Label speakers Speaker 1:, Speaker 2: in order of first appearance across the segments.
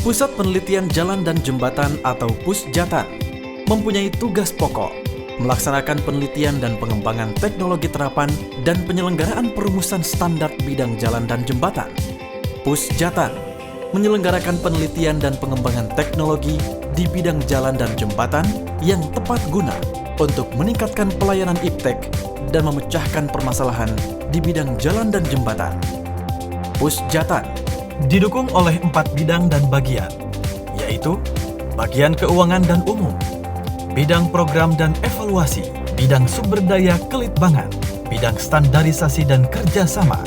Speaker 1: Pusat Penelitian Jalan dan Jembatan atau Pusjatan mempunyai tugas pokok melaksanakan penelitian dan pengembangan teknologi terapan dan penyelenggaraan perumusan standar bidang jalan dan jembatan. Pusjatan menyelenggarakan penelitian dan pengembangan teknologi di bidang jalan dan jembatan yang tepat guna untuk meningkatkan pelayanan IPTEK dan memecahkan permasalahan di bidang jalan dan jembatan. Pusjatan didukung oleh 4 bidang dan bagian, yaitu bagian keuangan dan umum, bidang program dan evaluasi, bidang sumber daya kelitbangan, bidang standarisasi dan kerjasama.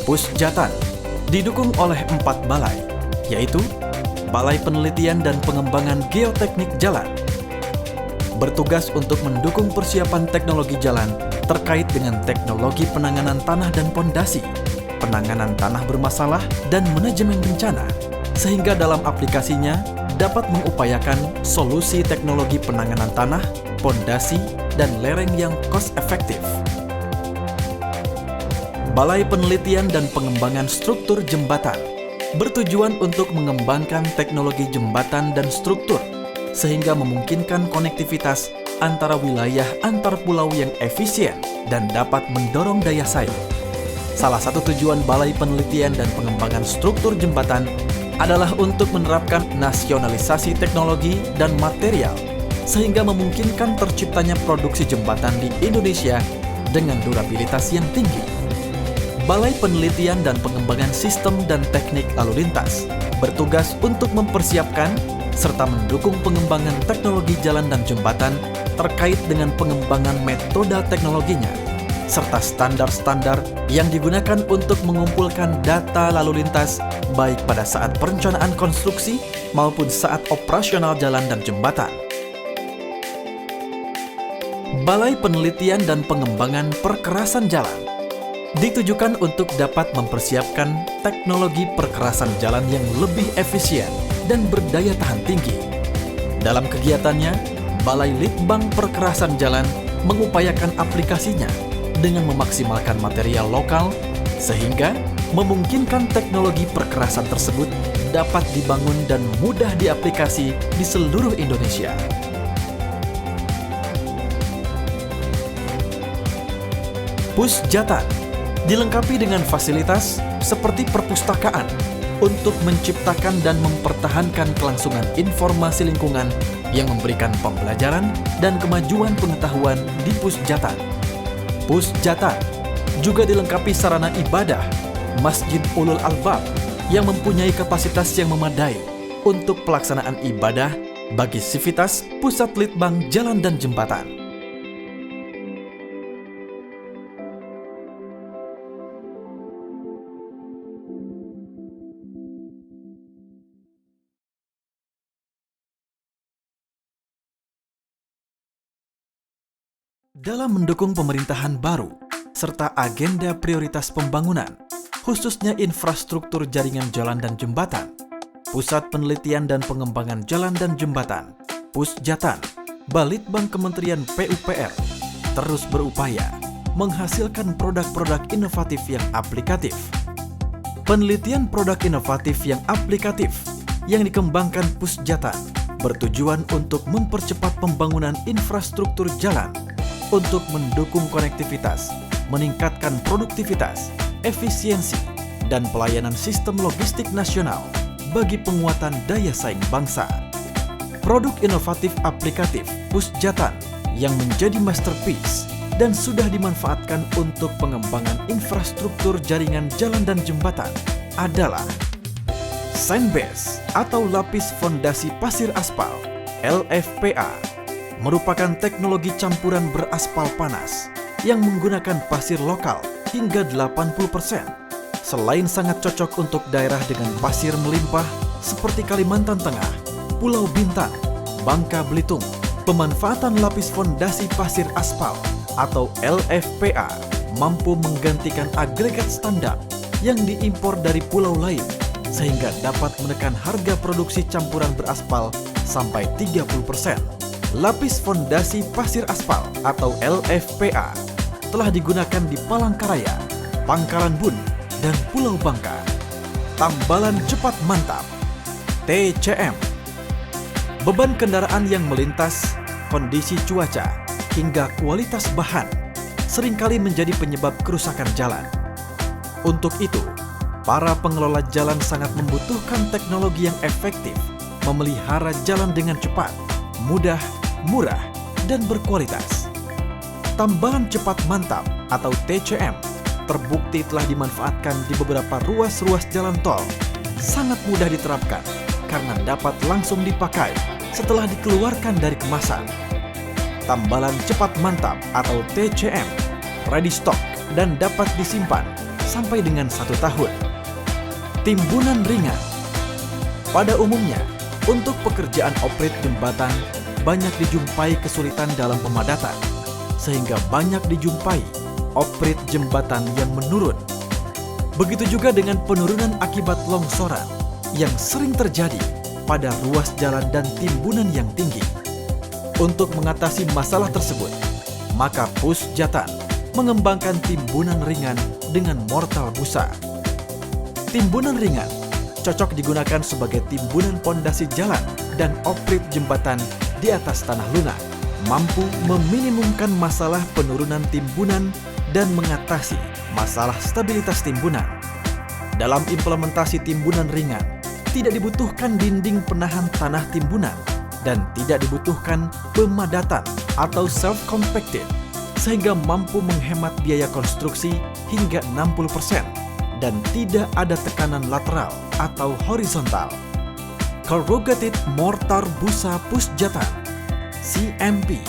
Speaker 1: Pusjatan didukung oleh 4 balai, yaitu Balai Penelitian dan Pengembangan Geoteknik Jalan, bertugas untuk mendukung persiapan teknologi jalan terkait dengan teknologi penanganan tanah dan pondasi, penanganan tanah bermasalah, dan manajemen bencana, sehingga dalam aplikasinya dapat mengupayakan solusi teknologi penanganan tanah, pondasi, dan lereng yang cost-efektif. Balai Penelitian dan Pengembangan Struktur Jembatan bertujuan untuk mengembangkan teknologi jembatan dan struktur sehingga memungkinkan konektivitas antara wilayah antar pulau yang efisien dan dapat mendorong daya saing. Salah satu tujuan Balai Penelitian dan Pengembangan Struktur Jembatan adalah untuk menerapkan nasionalisasi teknologi dan material sehingga memungkinkan terciptanya produksi jembatan di Indonesia dengan durabilitas yang tinggi. Balai Penelitian dan Pengembangan Sistem dan Teknik Lalu Lintas bertugas untuk mempersiapkan serta mendukung pengembangan teknologi jalan dan jembatan terkait dengan pengembangan metode teknologinya, serta standar-standar yang digunakan untuk mengumpulkan data lalu lintas baik pada saat perencanaan konstruksi maupun saat operasional jalan dan jembatan. Balai Penelitian dan Pengembangan Perkerasan Jalan ditujukan untuk dapat mempersiapkan teknologi perkerasan jalan yang lebih efisien dan berdaya tahan tinggi. Dalam kegiatannya, Balai Litbang Perkerasan Jalan mengupayakan aplikasinya dengan memaksimalkan material lokal sehingga memungkinkan teknologi perkerasan tersebut dapat dibangun dan mudah diaplikasi di seluruh Indonesia. Pusjatan dilengkapi dengan fasilitas seperti perpustakaan untuk menciptakan dan mempertahankan kelangsungan informasi lingkungan yang memberikan pembelajaran dan kemajuan pengetahuan di Pusjatan. Pusjatan juga dilengkapi sarana ibadah Masjid Ulul Albab yang mempunyai kapasitas yang memadai untuk pelaksanaan ibadah bagi sivitas Pusat Litbang Jalan dan Jembatan. Dalam mendukung pemerintahan baru serta agenda prioritas pembangunan, khususnya infrastruktur jaringan jalan dan jembatan, Pusat Penelitian dan Pengembangan Jalan dan Jembatan, Pusjatan, Balitbang Kementerian PUPR, terus berupaya menghasilkan produk-produk inovatif yang aplikatif. Penelitian produk inovatif yang aplikatif yang dikembangkan Pusjatan bertujuan untuk mempercepat pembangunan infrastruktur jalan untuk mendukung konektivitas, meningkatkan produktivitas, efisiensi, dan pelayanan sistem logistik nasional bagi penguatan daya saing bangsa. Produk inovatif aplikatif Pusjatan yang menjadi masterpiece dan sudah dimanfaatkan untuk pengembangan infrastruktur jaringan jalan dan jembatan adalah Sandbase atau lapis fondasi pasir aspal LFPA, merupakan teknologi campuran beraspal panas yang menggunakan pasir lokal hingga 80%. Selain sangat cocok untuk daerah dengan pasir melimpah seperti Kalimantan Tengah, Pulau Bintan, Bangka Belitung, pemanfaatan lapis fondasi pasir aspal atau LFPA mampu menggantikan agregat standar yang diimpor dari pulau lain sehingga dapat menekan harga produksi campuran beraspal sampai 30%. Lapis fondasi pasir aspal atau LFPA telah digunakan di Palangkaraya, Pangkalan Bun, dan Pulau Bangka. Tambalan cepat mantap, TCM. Beban kendaraan yang melintas, kondisi cuaca, hingga kualitas bahan seringkali menjadi penyebab kerusakan jalan. Untuk itu, para pengelola jalan sangat membutuhkan teknologi yang efektif memelihara jalan dengan cepat, mudah, murah, dan berkualitas. Tambalan cepat mantap atau TCM terbukti telah dimanfaatkan di beberapa ruas-ruas jalan tol. Sangat mudah diterapkan karena dapat langsung dipakai setelah dikeluarkan dari kemasan. Tambalan cepat mantap atau TCM ready stock dan dapat disimpan sampai dengan 1 tahun. Timbunan ringan. Pada umumnya, untuk pekerjaan oprit jembatan banyak dijumpai kesulitan dalam pemadatan, sehingga banyak dijumpai oprit jembatan yang menurun. Begitu juga dengan penurunan akibat longsoran yang sering terjadi pada ruas jalan dan timbunan yang tinggi. Untuk mengatasi masalah tersebut, maka Pusjatan mengembangkan timbunan ringan dengan mortal busa. Timbunan ringan cocok digunakan sebagai timbunan pondasi jalan dan oprit jembatan di atas tanah lunak, mampu meminimumkan masalah penurunan timbunan dan mengatasi masalah stabilitas timbunan. Dalam implementasi timbunan ringan, tidak dibutuhkan dinding penahan tanah timbunan dan tidak dibutuhkan pemadatan atau self-compacted, sehingga mampu menghemat biaya konstruksi hingga 60% dan tidak ada tekanan lateral atau horizontal. Corrugated Mortar Busa Pusjatan CMP.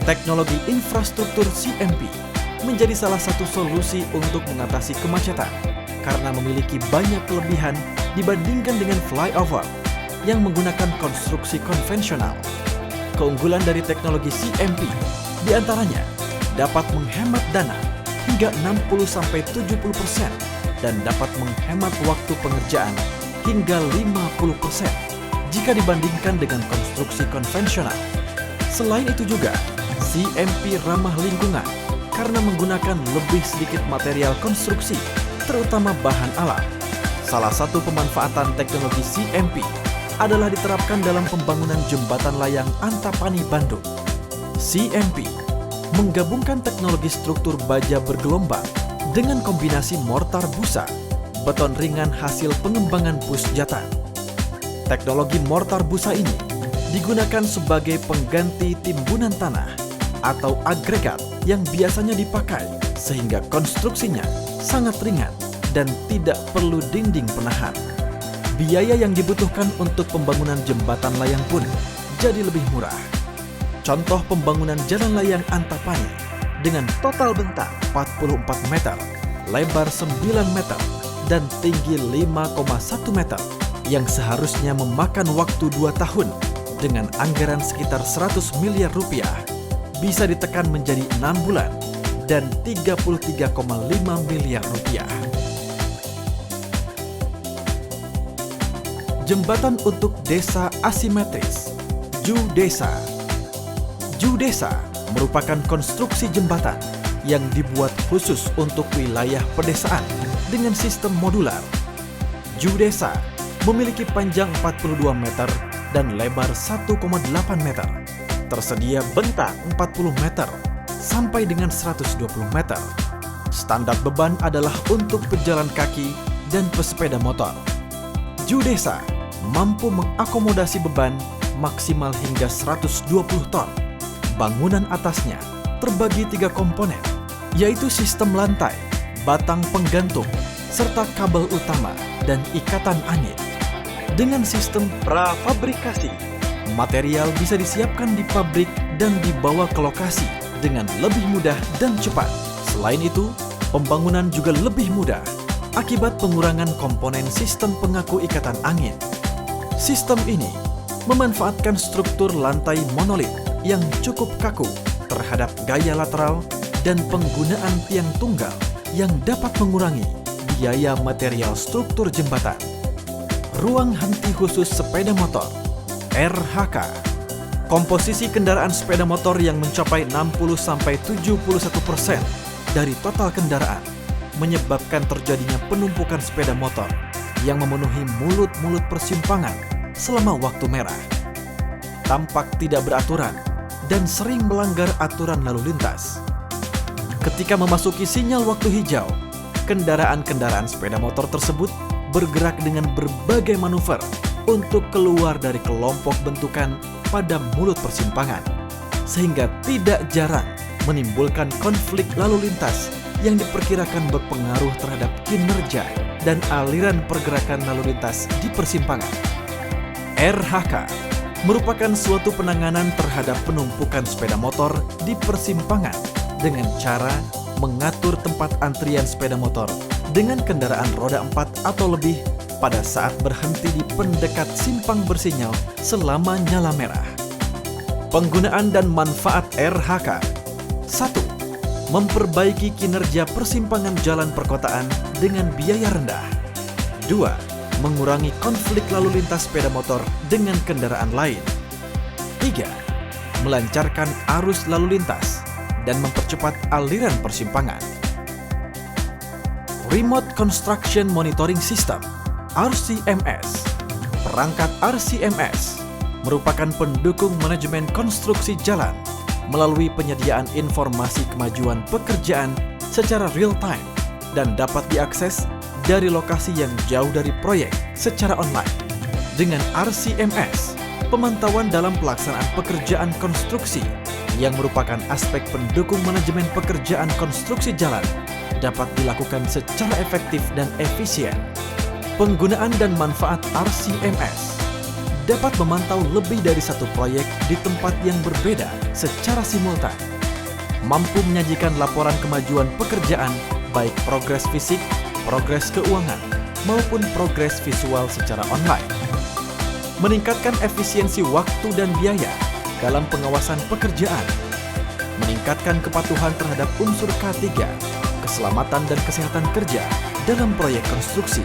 Speaker 1: Teknologi infrastruktur CMP menjadi salah satu solusi untuk mengatasi kemacetan karena memiliki banyak kelebihan dibandingkan dengan flyover yang menggunakan konstruksi konvensional. Keunggulan dari teknologi CMP diantaranya dapat menghemat dana hingga 60-70% dan dapat menghemat waktu pengerjaan hingga 50% jika dibandingkan dengan konstruksi konvensional. Selain itu juga, CMP ramah lingkungan karena menggunakan lebih sedikit material konstruksi, terutama bahan alam. Salah satu pemanfaatan teknologi CMP adalah diterapkan dalam pembangunan jembatan layang Antapani, Bandung. CMP menggabungkan teknologi struktur baja bergelombang dengan kombinasi mortar busa, beton ringan hasil pengembangan Pusjatan. Teknologi mortar busa ini digunakan sebagai pengganti timbunan tanah atau agregat yang biasanya dipakai, sehingga konstruksinya sangat ringan dan tidak perlu dinding penahan. Biaya yang dibutuhkan untuk pembangunan jembatan layang pun jadi lebih murah. Contoh pembangunan jalan layang Antapani dengan total bentang 44 meter, lebar 9 meter, dan tinggi 5,1 meter yang seharusnya memakan waktu 2 tahun dengan anggaran sekitar 100 miliar rupiah bisa ditekan menjadi 6 bulan dan 33,5 miliar rupiah. Jembatan untuk desa asimetris, JUDESA. JUDESA merupakan konstruksi jembatan yang dibuat khusus untuk wilayah pedesaan dengan sistem modular. JUDESA memiliki panjang 42 meter dan lebar 1,8 meter. Tersedia bentang 40 meter sampai dengan 120 meter. Standar beban adalah untuk pejalan kaki dan pesepeda motor. JUDESA mampu mengakomodasi beban maksimal hingga 120 ton. Bangunan atasnya terbagi 3 komponen, yaitu sistem lantai, batang penggantung, serta kabel utama dan ikatan angin. Dengan sistem prafabrikasi, material bisa disiapkan di pabrik dan dibawa ke lokasi dengan lebih mudah dan cepat. Selain itu, pembangunan juga lebih mudah akibat pengurangan komponen sistem pengaku ikatan angin. Sistem ini memanfaatkan struktur lantai monolit yang cukup kaku terhadap gaya lateral dan penggunaan tiang tunggal yang dapat mengurangi biaya material struktur jembatan. Ruang henti khusus sepeda motor, RHK. Komposisi kendaraan sepeda motor yang mencapai 60-71% dari total kendaraan menyebabkan terjadinya penumpukan sepeda motor yang memenuhi mulut-mulut persimpangan selama waktu merah. Tampak tidak beraturan dan sering melanggar aturan lalu lintas. Ketika memasuki sinyal waktu hijau, kendaraan-kendaraan sepeda motor tersebut bergerak dengan berbagai manuver untuk keluar dari kelompok bentukan pada mulut persimpangan, sehingga tidak jarang menimbulkan konflik lalu lintas yang diperkirakan berpengaruh terhadap kinerja dan aliran pergerakan lalu lintas di persimpangan. RHK merupakan suatu penanganan terhadap penumpukan sepeda motor di persimpangan dengan cara mengatur tempat antrian sepeda motor dengan kendaraan roda 4 atau lebih pada saat berhenti di pendekat simpang bersinyal selama nyala merah. Penggunaan dan manfaat RHK. 1. Memperbaiki kinerja persimpangan jalan perkotaan dengan biaya rendah. 2. Mengurangi konflik lalu lintas sepeda motor dengan kendaraan lain. 3. Melancarkan arus lalu lintas dan mempercepat aliran persimpangan. Remote Construction Monitoring System (RCMS). Perangkat RCMS merupakan pendukung manajemen konstruksi jalan melalui penyediaan informasi kemajuan pekerjaan secara real-time dan dapat diakses dari lokasi yang jauh dari proyek secara online. Dengan RCMS, pemantauan dalam pelaksanaan pekerjaan konstruksi yang merupakan aspek pendukung manajemen pekerjaan konstruksi jalan dapat dilakukan secara efektif dan efisien. Penggunaan dan manfaat RCMS dapat memantau lebih dari satu proyek di tempat yang berbeda secara simultan, mampu menyajikan laporan kemajuan pekerjaan baik progres fisik, progres keuangan, maupun progres visual secara online. Meningkatkan efisiensi waktu dan biaya dalam pengawasan pekerjaan. Meningkatkan kepatuhan terhadap unsur K3, keselamatan dan kesehatan kerja dalam proyek konstruksi.